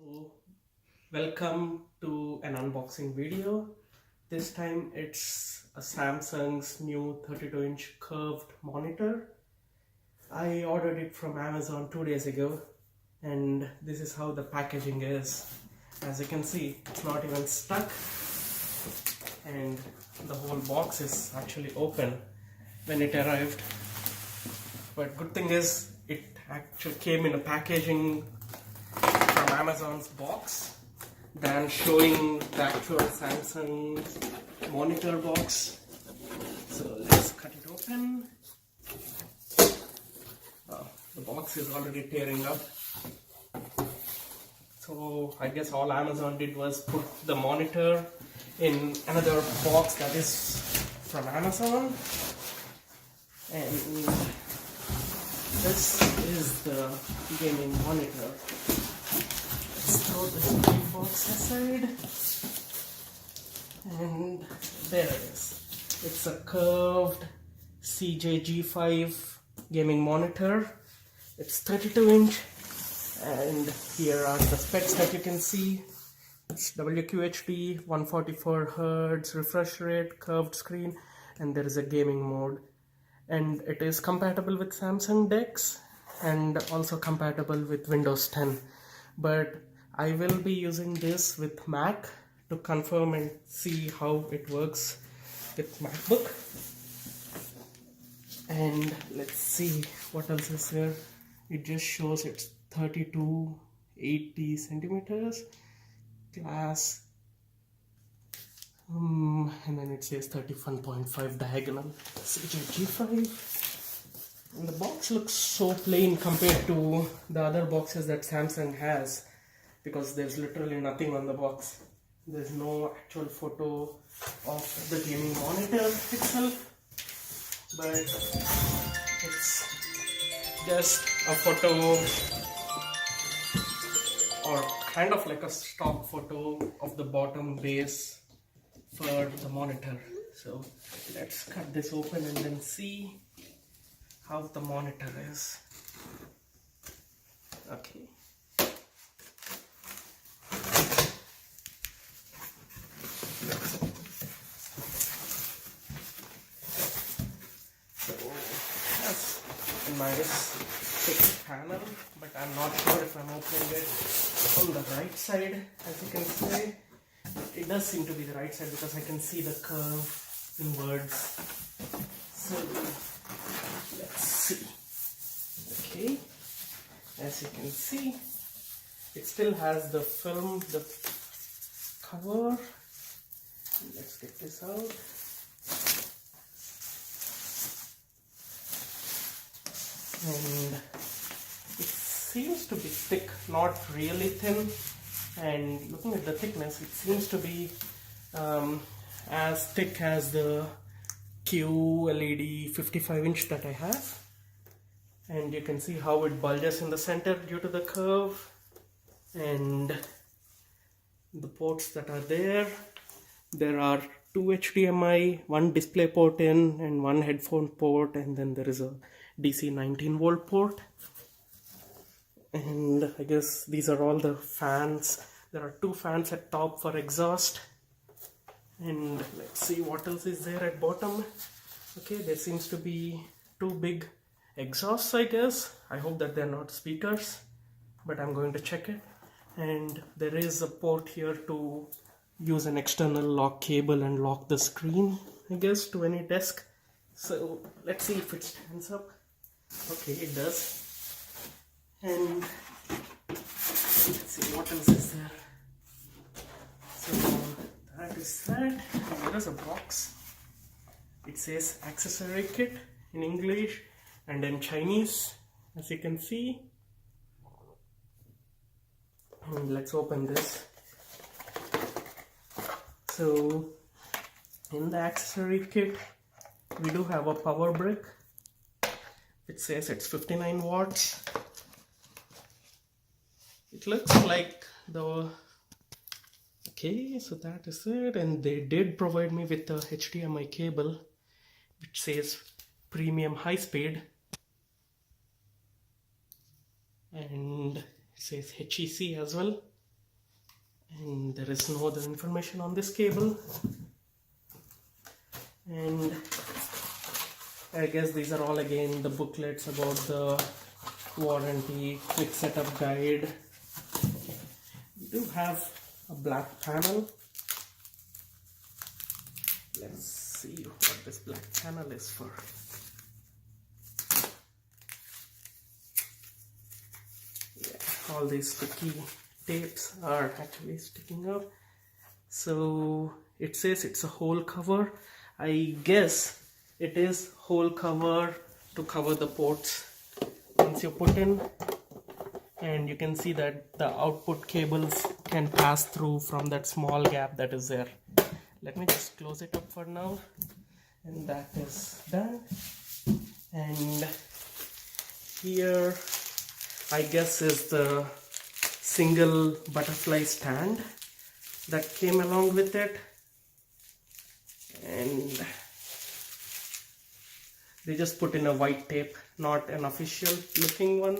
So, welcome to an unboxing video. This time it's a Samsung's new 32-inch curved monitor. I ordered it from Amazon 2 days ago, and this is how the packaging is. As you can see, it's not even stuck, and the whole box is actually open when it arrived. But good thing is it actually came in a packaging from Amazon's box than showing the actual Samsung monitor box. So let's cut it open. The box is already tearing up. So I guess all Amazon did was put the monitor in another box that is from Amazon. And this is the gaming monitor. Let's throw this big box aside. And there it is. It's a curved CJG5 gaming monitor. It's 32-inch. And here are the specs that you can see. It's QHD 144 Hz refresh rate, curved screen, and there is a gaming mode. And it is compatible with Samsung DeX and also compatible with Windows 10. But I will be using this with Mac to confirm and see how it works with MacBook. And let's see what else is here. It just shows it's 3280 centimeters glass, and then it says 31.5 diagonal CJG5. And the box looks so plain compared to the other boxes that Samsung has, because there's literally nothing on the box. There's no actual photo of the gaming monitor itself, but it's just a photo, or kind of like a stock photo of the bottom base for the monitor. So let's cut this open and then see how the monitor is. Okay. So that's a nice thick panel, but I'm not sure if I'm opening it on the right side. As you can see, it does seem to be the right side because I can see the curve inwards. So let's see. Okay, as you can see, it still has the film, the cover. Let's get this out. And it seems to be thick, not really thin. And looking at the thickness, it seems to be as thick as the QLED 55-inch that I have. And you can see how it bulges in the center due to the curve. And the ports that are there. There are two HDMI, one display port in, and one headphone port, and then there is a DC 19-volt port. And I guess these are all the fans. There are two fans at top for exhaust. And let's see what else is there at bottom. Okay, there seems to be two big exhausts, I guess. I hope that they're not speakers, but I'm going to check it. And there is a port here to use an external lock cable and lock the screen, I guess, to any desk. So let's see if it stands up. Okay, it does. And let's see what else is there. So that is that. And there is a box. It says accessory kit in English and in Chinese, as you can see. And let's open this. So in the accessory kit, we do have a power brick. It says it's 59 watts. It looks like the... Okay, so that is it. And they did provide me with a HDMI cable, which says premium high speed. And it says HEC as well. and there is no other information on this cable. And I guess these are all again the booklets about the warranty, quick setup guide. We do have a black panel. Let's see what this black panel is for. Yeah, all these sticky tapes are actually sticking up. So it says it's a whole cover. I guess it is whole cover to cover the ports. Once you put in, and you can see that the output cables can pass through from that small gap that is there. Let me just close it up for now, and that is done. And here I guess is the single butterfly stand that came along with it, and they just put in a white tape, not an official looking one,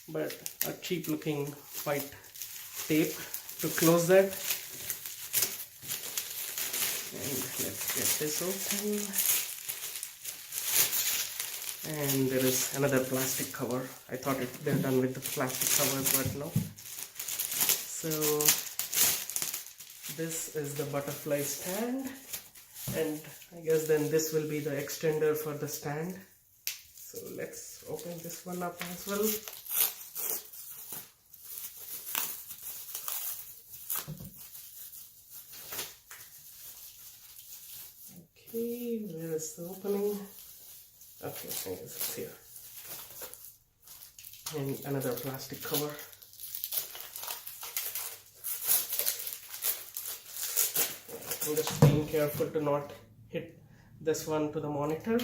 but a cheap looking white tape to close that. And let's get this open. And there is another plastic cover. I thought they're done with the plastic covers, but no. So this is the butterfly stand, and I guess then this will be the extender for the stand. So let's open this one up as well. Okay, where is the opening? Okay, I guess it's here. And another plastic cover. I'm just being careful to not hit this one to the monitor.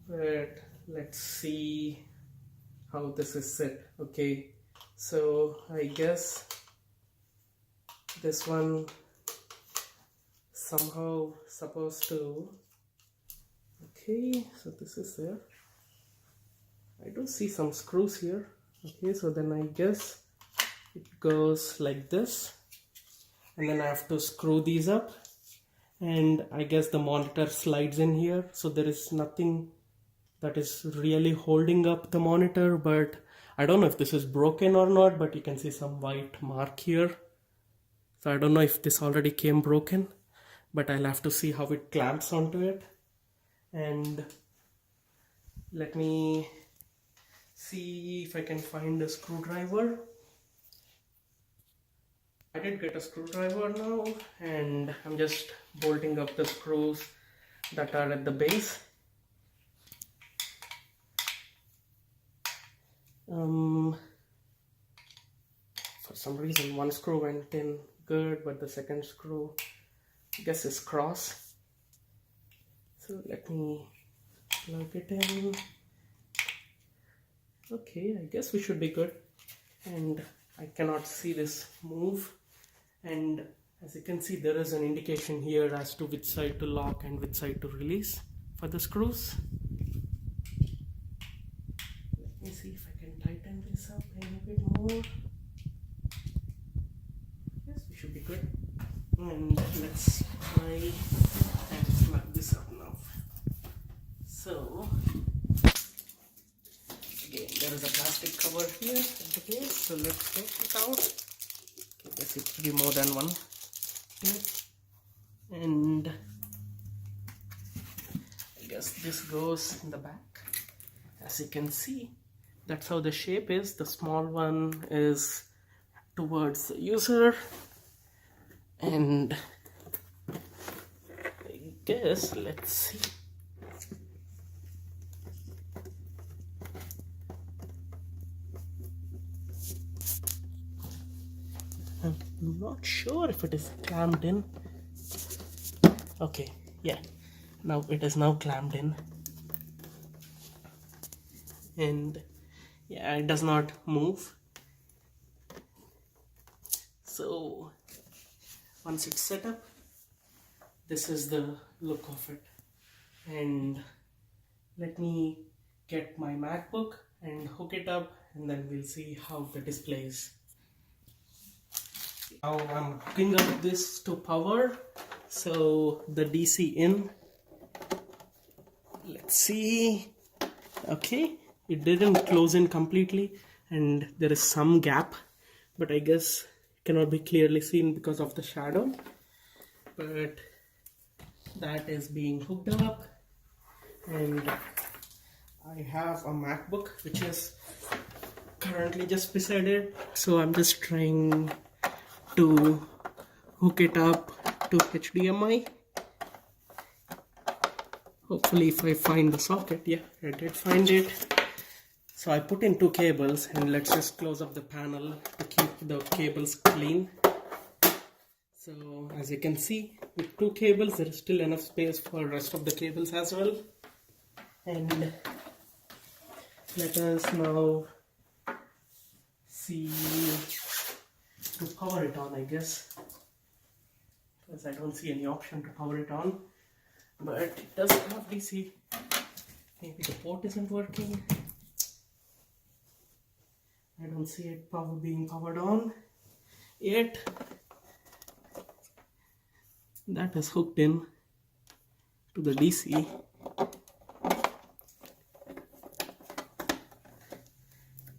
But let's see how this is set. Okay, so I guess this one somehow supposed to. Okay, so this is there. I do see some screws here. Okay, so then I guess it goes like this, and then I have to screw these up, and I guess the monitor slides in here. So there is nothing that is really holding up the monitor, but I don't know if this is broken or not, but you can see some white mark here. So I don't know if this already came broken, but I'll have to see how it clamps onto it. And let me see if I can find a screwdriver. I did get a screwdriver now, and I'm just bolting up the screws that are at the base. For some reason one screw went in good, but the second screw I guess is cross. So let me plug it in. Okay, I guess we should be good. And I cannot see this move. And as you can see, there is an indication here as to which side to lock and which side to release for the screws. Let me see if I can tighten this up a bit more. Yes, we should be good. And let's try and plug this up now. So again, there is a plastic cover here at the base, so let's take it out. Okay, I guess it should be more than one tape. And I guess this goes in the back. As you can see, that's how the shape is. The small one is towards the user, and I guess let's see. I'm not sure if it is clamped in. Okay, yeah, now it is now clamped in, and yeah, it does not move. So once it's set up, this is the look of it. And let me get my MacBook and hook it up, and then we'll see how the display is. Now I'm hooking up this to power, so the DC in, let's see. Okay, it didn't close in completely and there is some gap, but I guess cannot be clearly seen because of the shadow, but that is being hooked up. And I have a MacBook which is currently just beside it, so I'm just trying to hook it up to HDMI. Hopefully if I find the socket. Yeah, I did find it. So I put in two cables, and let's just close up the panel to keep the cables clean. So as you can see, with two cables there is still enough space for the rest of the cables as well. And let us now see to power it on, I guess, because I don't see any option to power it on, but it does have DC. Maybe the port isn't working. I don't see it being powered on yet. That is hooked in to the DC.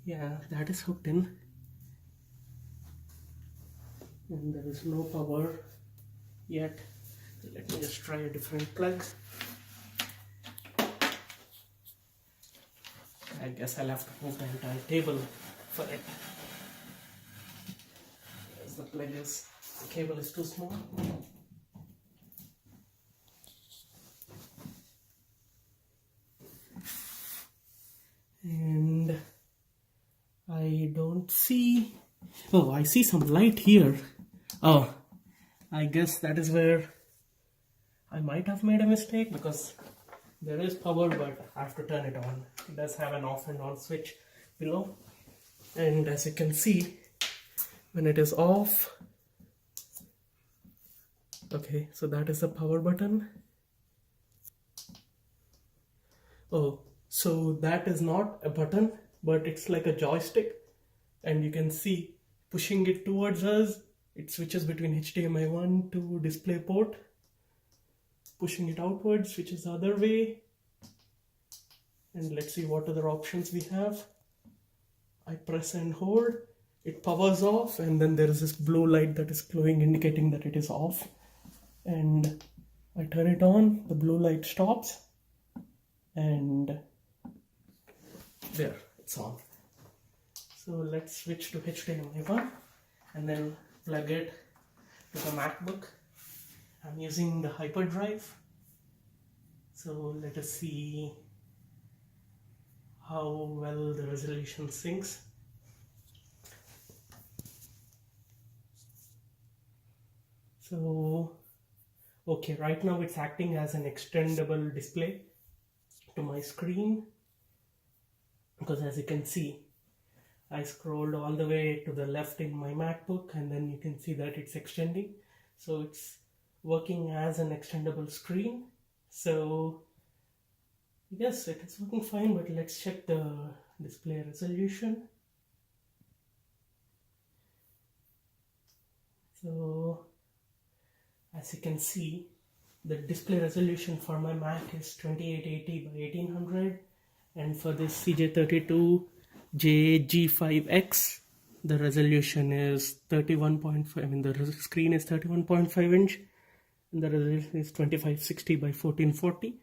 Yeah, that is hooked in, and there is no power yet. Let me just try a different plug. I guess I'll have to move the entire table for it. As the plug is, the cable is too small. And I don't see. Oh, I see some light here. Oh, I guess that is where I might have made a mistake, because there is power, but I have to turn it on. It does have an off and on switch below. And as you can see, when it is off, okay, so that is the power button. Oh, so that is not a button, but it's like a joystick, and you can see pushing it towards us, it switches between HDMI 1 to display port. Pushing it outwards switches the other way. And let's see what other options we have. I press and hold, it powers off, and then there is this blue light that is glowing, indicating that it is off. And I turn it on, the blue light stops, and there, it's on. So let's switch to HDMI 1 and then plug it to the MacBook. I'm using the hyperdrive. So let us see how well the resolution syncs. So, okay, right now it's acting as an extendable display to my screen, because as you can see, I scrolled all the way to the left in my MacBook, and then you can see that it's extending. So it's working as an extendable screen. So yes, it is working fine, but let's check the display resolution. So as you can see, the display resolution for my Mac is 2880 by 1800, and for this CJG5X, the resolution is 31.5. I mean, the screen is 31.5 inch, and the resolution is 2560 by 1440.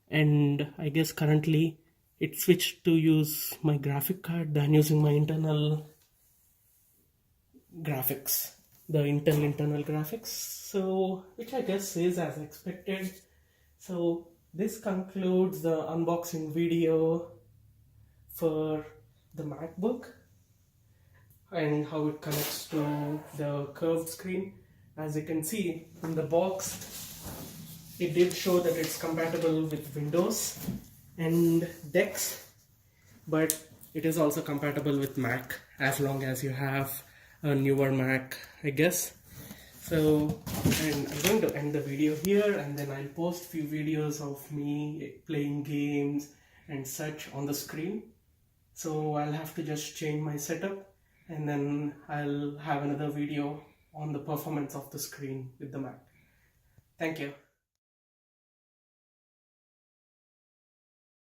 And I guess currently it switched to use my graphic card than using my internal graphics, the Intel internal graphics. So, which I guess is as expected. So this concludes the unboxing video for the MacBook and how it connects to the curved screen. As you can see in the box, it did show that it's compatible with Windows and DeX, but it is also compatible with Mac as long as you have a newer Mac, I guess. So, and I'm going to end the video here, and then I'll post few videos of me playing games and such on the screen. So I'll have to just change my setup, and then I'll have another video on the performance of the screen with the Mac. Thank you.